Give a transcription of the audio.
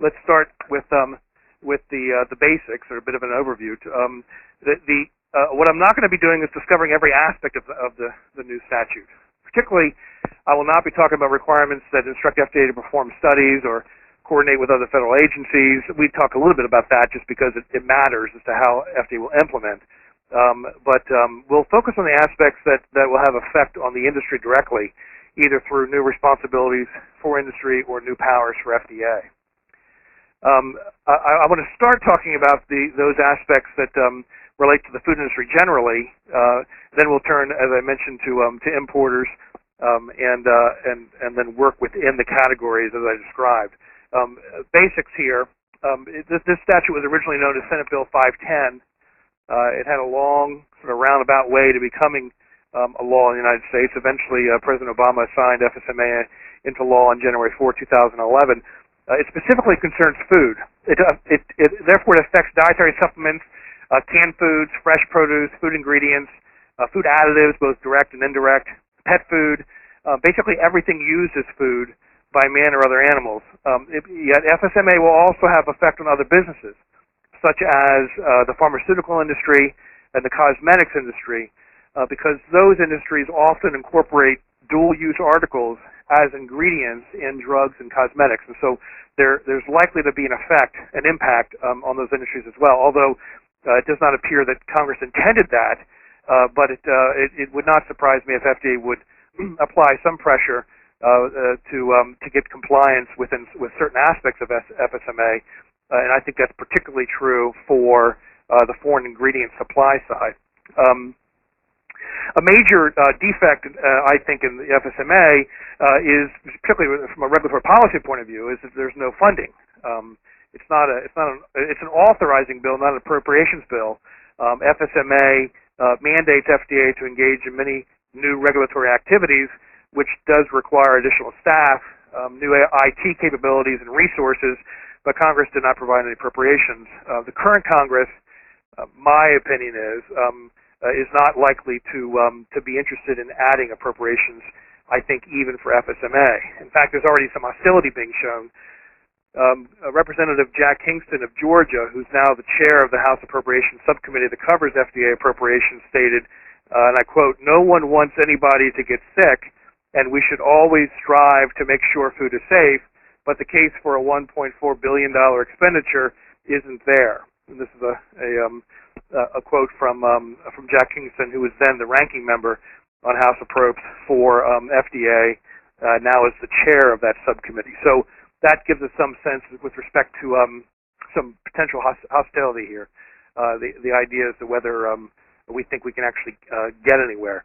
let's start with the basics, or a bit of an overview. What I'm not going to be doing is discovering every aspect of the new statute. Particularly, I will not be talking about requirements that instruct FDA to perform studies or coordinate with other federal agencies. We talk a little bit about that just because it matters as to how FDA will implement. But we'll focus on the aspects that will have effect on the industry directly, either through new responsibilities for industry or new powers for FDA. I want to start talking about those aspects that relate to the food industry generally. Then we'll turn, as I mentioned, to importers, and then work within the categories as I described. Basics here. This statute was originally known as Senate Bill 510. It had a long, sort of roundabout way to becoming a law in the United States. Eventually, President Obama signed FSMA into law on January 4, 2011. It specifically concerns food. Therefore, it affects dietary supplements, canned foods, fresh produce, food ingredients, food additives, both direct and indirect, pet food, basically everything used as food by man or other animals. Yet FSMA will also have effect on other businesses, such as the pharmaceutical industry and the cosmetics industry, because those industries often incorporate dual-use articles as ingredients in drugs and cosmetics. And so there's likely to be an impact on those industries as well, although it does not appear that Congress intended that, but it would not surprise me if FDA would apply some pressure to get compliance with certain aspects of FSMA, and I think that's particularly true for the foreign ingredient supply side. A major defect, I think, in the FSMA is, particularly from a regulatory policy point of view, is that there's no funding. It's an authorizing bill, not an appropriations bill. FSMA mandates FDA to engage in many new regulatory activities, which does require additional staff, new IT capabilities and resources, but Congress did not provide any appropriations. The current Congress, my opinion is not likely to be interested in adding appropriations, I think, even for FSMA. In fact, there's already some hostility being shown. Representative Jack Kingston of Georgia, who's now the chair of the House Appropriations Subcommittee that covers FDA appropriations, stated, and I quote, "No one wants anybody to get sick, and we should always strive to make sure food is safe, but the case for a $1.4 billion expenditure isn't there." And this is a quote from Jack Kingston, who was then the ranking member on House Appropes for FDA, now as the chair of that subcommittee. So that gives us some sense with respect to some potential hostility here. The idea as to whether we think we can actually get anywhere.